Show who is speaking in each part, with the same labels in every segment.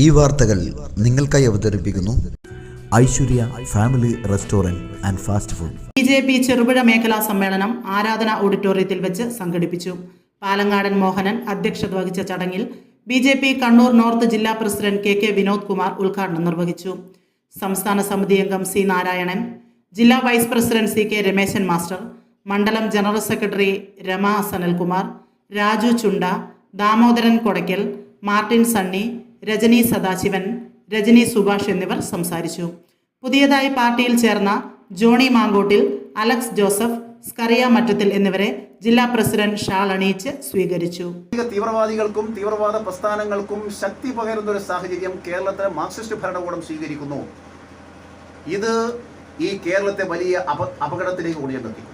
Speaker 1: ഈ വാർത്തകൾ നിങ്ങൾക്കായി അവതരിപ്പിക്കുന്നു Aishwarya family restaurant and fast food.
Speaker 2: BJP Cherupuzha മേഖലാ സമ്മേളനം ആരാധന ഓഡിറ്റോറിയത്തിൽ വെച്ച് സംഘടിപ്പിച്ചു. പാലങ്ങാടൻ മോഹനൻ അധ്യക്ഷത വഹിച്ച ചടങ്ങിൽ BJP കണ്ണൂർ നോർത്ത് ജില്ലാ പ്രസിഡന്റ് KK വിനോദ് കുമാർ ഉദ്ഘാടനം നിർവഹിച്ചു. സംസ്ഥാന സമിതി അംഗം C നാരായണൻ, ജില്ലാ vice president CK Rameshan master, മണ്ഡലം ജനറൽ സെക്രട്ടറി രമ സനൽകുമാർ, രാജു ചുണ്ട, ദാമോദരൻ കൊടയ്ക്കൽ, മാർട്ടിൻ സണ്ണി, രജനി സദാശിവൻ, രജനി സുഭാഷ് എന്നിവർ സംസാരിച്ചു. പുതിയതായി പാർട്ടിയിൽ ചേർന്ന ജോണി മാങ്കോട്ടിൽ, അലക്സ് ജോസഫ്, സ്കറിയ മറ്റത്തിൽ എന്നിവരെ ജില്ലാ പ്രസിഡന്റ് ഷാൾ അണിയിച്ച് സ്വീകരിച്ചു.
Speaker 3: തീവ്രവാദികൾക്കും തീവ്രവാദ പ്രസ്ഥാനങ്ങൾക്കും ശക്തി പകരുന്ന ഒരു സാഹചര്യം കേരളത്തിലെ മാർക്സിസ്റ്റ് ഭരണകൂടം സ്വീകരിക്കുന്നു. ഇത് ഈ കേരളത്തെ വലിയ അപകടത്തിലേക്ക് കൊണ്ടുചെന്നെത്തിക്കും.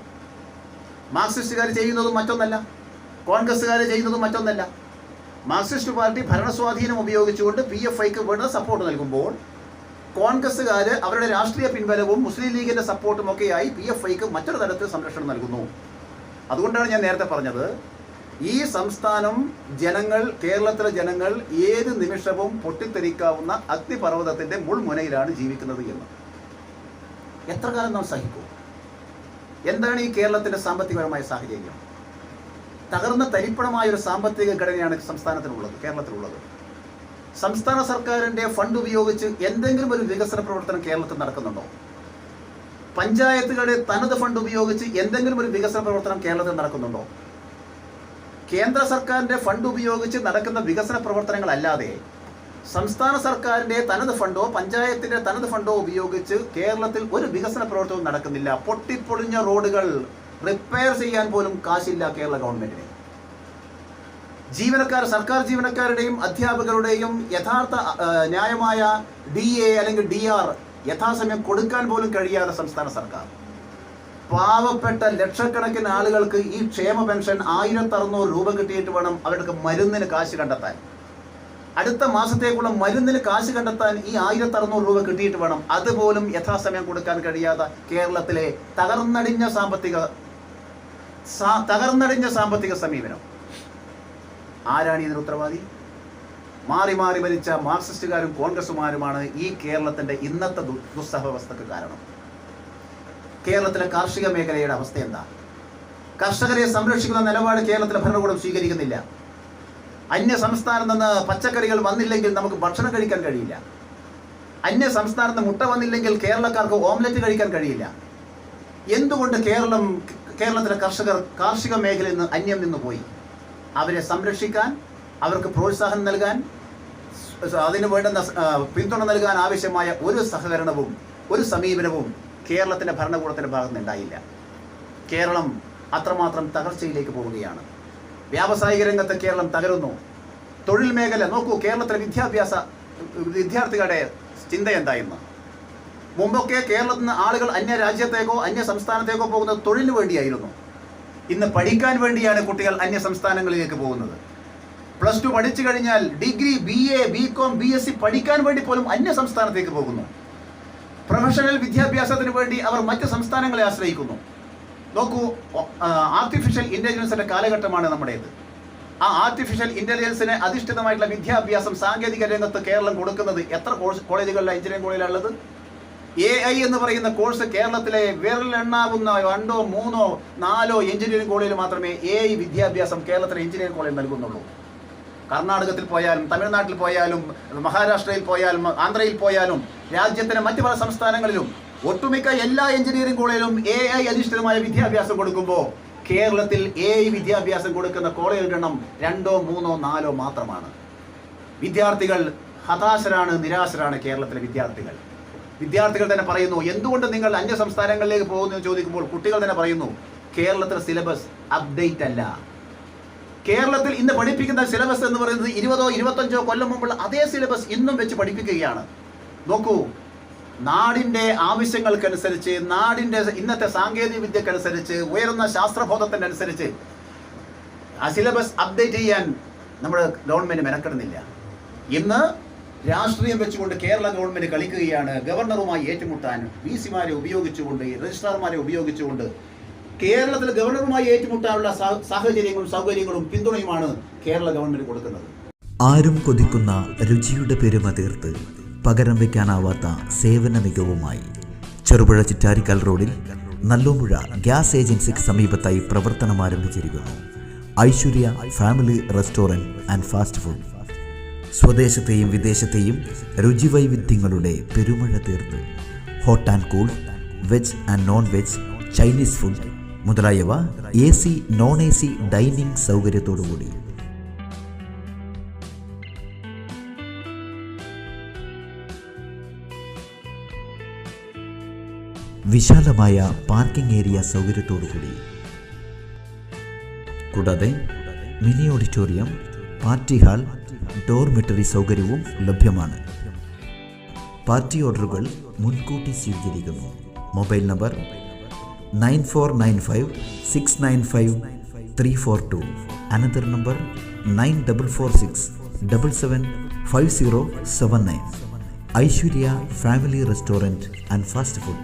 Speaker 3: മാർക്സിസ്റ്റുകാർ ചെയ്യുന്നതും മറ്റൊന്നല്ല, കോൺഗ്രസ്സുകാർ ചെയ്യുന്നതും മറ്റൊന്നല്ല. മാർക്സിസ്റ്റ് പാർട്ടി ഭരണസ്വാധീനം ഉപയോഗിച്ചുകൊണ്ട് PFIക്ക് വേണ്ട സപ്പോർട്ട് നൽകുമ്പോൾ കോൺഗ്രസ്സുകാർ അവരുടെ രാഷ്ട്രീയ പിൻബലവും മുസ്ലിം ലീഗിൻ്റെ സപ്പോർട്ടും ഒക്കെയായി PFIക്ക് മറ്റൊരു തരത്തിൽ സംരക്ഷണം നൽകുന്നു. അതുകൊണ്ടാണ് ഞാൻ നേരത്തെ പറഞ്ഞത്, ഈ സംസ്ഥാനം കേരളത്തിലെ ജനങ്ങൾ ഏത് നിമിഷവും പൊട്ടിത്തെറിക്കാവുന്ന അഗ്നിപർവ്വതത്തിൻ്റെ മുൾമുനയിലാണ് ജീവിക്കുന്നത് എന്ന്. എത്ര കാലം നാം സഹിക്കും? എന്താണ് ഈ കേരളത്തിൻ്റെ സാമ്പത്തികപരമായ സാഹചര്യം? തകർന്ന തരിപ്പണമായ ഒരു സാമ്പത്തിക ഘടനയാണ് കേരളത്തിലുള്ളത്. സംസ്ഥാന സർക്കാരിൻ്റെ ഫണ്ട് ഉപയോഗിച്ച് എന്തെങ്കിലും ഒരു വികസന പ്രവർത്തനം കേരളത്തിൽ നടക്കുന്നുണ്ടോ? പഞ്ചായത്തുകളുടെ തനത് ഫണ്ട് ഉപയോഗിച്ച് എന്തെങ്കിലും ഒരു വികസന പ്രവർത്തനം കേരളത്തിൽ നടക്കുന്നുണ്ടോ? കേന്ദ്ര സർക്കാരിൻ്റെ ഫണ്ട് ഉപയോഗിച്ച് നടക്കുന്ന വികസന പ്രവർത്തനങ്ങളല്ലാതെ സംസ്ഥാന സർക്കാരിൻ്റെ തനത് ഫണ്ടോ പഞ്ചായത്തിൻ്റെ തനത് ഫണ്ടോ ഉപയോഗിച്ച് കേരളത്തിൽ ഒരു വികസന പ്രവർത്തനവും നടക്കുന്നില്ല. പൊട്ടിപ്പൊളിഞ്ഞ റോഡുകൾ റിപ്പയർ ചെയ്യാൻ പോലും കാശില്ല കേരള ഗവൺമെന്റിന്. സർക്കാർ ജീവനക്കാരുടെയും അധ്യാപകരുടെയും യഥാർത്ഥ ന്യായമായ DA അല്ലെങ്കിൽ DR യഥാസമയം കൊടുക്കാൻ പോലും കഴിയാതെ സംസ്ഥാന സർക്കാർ പാവപ്പെട്ട ലക്ഷക്കണക്കിന് ആളുകൾക്ക് ഈ ക്ഷേമ പെൻഷൻ 1600 രൂപ കിട്ടിയിട്ട് വേണം അവർക്ക് മരുന്നിന് കാശ് കണ്ടെത്താൻ. അടുത്ത മാസത്തേക്കുള്ള മരുന്നിന് കാശ് കണ്ടെത്താൻ ഈ 1600 രൂപ കിട്ടിയിട്ട് വേണം. അതുപോലും യഥാസമയം കൊടുക്കാൻ കഴിയാതെ കേരളത്തിലെ തകർന്നടിഞ്ഞ സാമ്പത്തിക സമീപനം. ആരാണ് ഇതിന് ഉത്തരവാദി? മാറി മാറി ഭരിച്ച മാർക്സിസ്റ്റുകാരും കോൺഗ്രസുമാരുമാണ് ഈ കേരളത്തിൻ്റെ ഇന്നത്തെ ദുസ്സഹാവസ്ഥക്ക് കാരണം. കേരളത്തിലെ കാർഷിക മേഖലയുടെ അവസ്ഥ എന്താ? കർഷകരെ സംരക്ഷിക്കുന്ന നിലപാട് കേരളത്തിലെ ഭരണകൂടം സ്വീകരിക്കുന്നില്ല. അന്യ സംസ്ഥാനത്ത് നിന്ന് പച്ചക്കറികൾ വന്നില്ലെങ്കിൽ നമുക്ക് ഭക്ഷണം കഴിക്കാൻ കഴിയില്ല. അന്യ സംസ്ഥാനത്ത് മുട്ട വന്നില്ലെങ്കിൽ കേരളക്കാർക്ക് ഓംലെറ്റ് കഴിക്കാൻ കഴിയില്ല. എന്തുകൊണ്ട് കേരളത്തിലെ കർഷകർ കാർഷിക മേഖലയിൽ നിന്ന് അന്യം നിന്ന് പോയി? അവരെ സംരക്ഷിക്കാൻ, അവർക്ക് പ്രോത്സാഹനം നൽകാൻ, അതിന് വേണ്ടുന്ന പിന്തുണ നൽകാൻ ആവശ്യമായ ഒരു സഹകരണവും ഒരു സമീപനവും കേരളത്തിൻ്റെ ഭരണകൂടത്തിൻ്റെ ഭാഗത്ത് നിന്നുണ്ടായില്ല. കേരളം അത്രമാത്രം തകർച്ചയിലേക്ക് പോവുകയാണ്. വ്യാവസായിക രംഗത്ത് കേരളം തകരുന്നു. തൊഴിൽ മേഖല നോക്കൂ, കേരളത്തിലെ വിദ്യാർത്ഥികളുടെ ചിന്ത എന്തായിരുന്നു? മുമ്പൊക്കെ കേരളത്തിൽ നിന്ന് ആളുകൾ അന്യ രാജ്യത്തേക്കോ അന്യ സംസ്ഥാനത്തേക്കോ പോകുന്നത് തൊഴിലിന് വേണ്ടിയായിരുന്നു. ഇന്ന് പഠിക്കാൻ വേണ്ടിയാണ് കുട്ടികൾ അന്യ സംസ്ഥാനങ്ങളിലേക്ക് പോകുന്നത്. +2 പഠിച്ചു കഴിഞ്ഞാൽ ഡിഗ്രി, BA, BCom, BSc പഠിക്കാൻ വേണ്ടി പോലും അന്യ സംസ്ഥാനത്തേക്ക് പോകുന്നു. പ്രൊഫഷണൽ വിദ്യാഭ്യാസത്തിന് വേണ്ടി അവർ മറ്റ് സംസ്ഥാനങ്ങളെ ആശ്രയിക്കുന്നു. നോക്കൂ, ആർട്ടിഫിഷ്യൽ ഇൻ്റലിജൻസിൻ്റെ കാലഘട്ടമാണ് നമ്മുടേത്. ആ ആർട്ടിഫിഷ്യൽ ഇൻ്റലിജൻസിനെ അധിഷ്ഠിതമായിട്ടുള്ള വിദ്യാഭ്യാസം സാങ്കേതിക രംഗത്ത് കേരളം കൊടുക്കുന്നത് എത്ര കോളേജുകളിലാണ്? എഞ്ചിനീയറിംഗ് കോളേജിലുള്ളത്. AI എന്ന് പറയുന്ന കോഴ്സ് കേരളത്തിലെ വിരലെണ്ണാവുന്ന 2, 3, 4 എഞ്ചിനീയറിംഗ് കോളേജിൽ മാത്രമേ AI വിദ്യാഭ്യാസം കേരളത്തിലെ എഞ്ചിനീയറിംഗ് കോളേജ് നൽകുന്നുള്ളൂ. കർണാടകത്തിൽ പോയാലും തമിഴ്നാട്ടിൽ പോയാലും മഹാരാഷ്ട്രയിൽ പോയാലും ആന്ധ്രയിൽ പോയാലും രാജ്യത്തിലെ മറ്റു പല സംസ്ഥാനങ്ങളിലും ഒട്ടുമിക്ക എല്ലാ എഞ്ചിനീയറിംഗ് കോളേജിലും AI അധിഷ്ഠിതമായ വിദ്യാഭ്യാസം കൊടുക്കുമ്പോൾ കേരളത്തിൽ AI വിദ്യാഭ്യാസം കൊടുക്കുന്ന കോളേജുകളുടെ എണ്ണം 2, 3, 4 മാത്രമാണ്. വിദ്യാർത്ഥികൾ ഹതാശരാണ്, നിരാശരാണ്. കേരളത്തിലെ വിദ്യാർത്ഥികൾ തന്നെ പറയുന്നു, എന്തുകൊണ്ട് നിങ്ങൾ അന്യ സംസ്ഥാനങ്ങളിലേക്ക് പോകുന്നു എന്ന് ചോദിക്കുമ്പോൾ കുട്ടികൾ തന്നെ പറയുന്നു, കേരളത്തിലെ സിലബസ് അപ്ഡേറ്റ് അല്ല. കേരളത്തിൽ ഇന്ന് പഠിപ്പിക്കുന്ന സിലബസ് എന്ന് പറയുന്നത് 20 or 25 കൊല്ലം മുമ്പുള്ള അതേ സിലബസ് ഇന്നും വെച്ച് പഠിപ്പിക്കുകയാണ്. നോക്കൂ, നാടിൻ്റെ ആവശ്യങ്ങൾക്കനുസരിച്ച്, നാടിൻ്റെ ഇന്നത്തെ സാങ്കേതിക വിദ്യക്കനുസരിച്ച്, ഉയർന്ന ശാസ്ത്രബോധത്തിൻ്റെ അനുസരിച്ച് ആ സിലബസ് അപ്ഡേറ്റ് ചെയ്യാൻ നമ്മുടെ ഗവൺമെൻറ് മെനക്കെടുന്നില്ല. ഇന്ന് രാഷ്ട്രീയം വെച്ചുകൊണ്ട് കേരള ഗവൺമെൻറ് കളിക്കുകയാണ്. ഗവർണറുമായി ഏറ്റുമുട്ടാൻ VC-മാരെ ഉപയോഗിച്ചുകൊണ്ട്, രജിസ്ട്രാർമാരെ ഉപയോഗിച്ചുകൊണ്ട് കേരളത്തിൽ ഗവർണറുമായി ഏറ്റുമുട്ടാനുള്ള സാഹചര്യങ്ങളും സൗകര്യങ്ങളും പിന്തുണയുമാണ് കേരള ഗവൺമെൻറ് കൊടുക്കുന്നത്.
Speaker 1: ആരും കൊതിക്കുന്ന രുചിയുടെ പെരുമ തീർത്ത് പകരം വയ്ക്കാനാവാത്ത സേവന മികവുമായി ചെറുപുഴ ചിറ്റാരിക്കൽ റോഡിൽ നല്ലോമ്പുഴ ഗ്യാസ് ഏജൻസിക്ക് സമീപത്തായി പ്രവർത്തനം ആരംഭിച്ചിരിക്കുന്നു Aishwarya family restaurant and fast food. സ്വദേശത്തെയും വിദേശത്തെയും രുചിവൈവിധ്യങ്ങളുടെ പെരുമഴ തീർത്ത് hot and cool, veg and non veg, Chinese food മുതലായവ AC, നോൺ AC ഡൈനിങ് സൗകര്യത്തോടുകൂടി. വിശാലമായ പാർക്കിംഗ് ഏരിയ സൗകര്യത്തോടുകൂടി. കൂടാതെ mini auditorium, party hall, dormitory സൗകര്യവും ലഭ്യമാണ്. പാർട്ടി ഓർഡറുകൾ മുൻകൂട്ടി സ്വീകരിക്കുന്നു. Mobile number 9495695342. Another number 9446775079. Aishwarya family restaurant and fast food.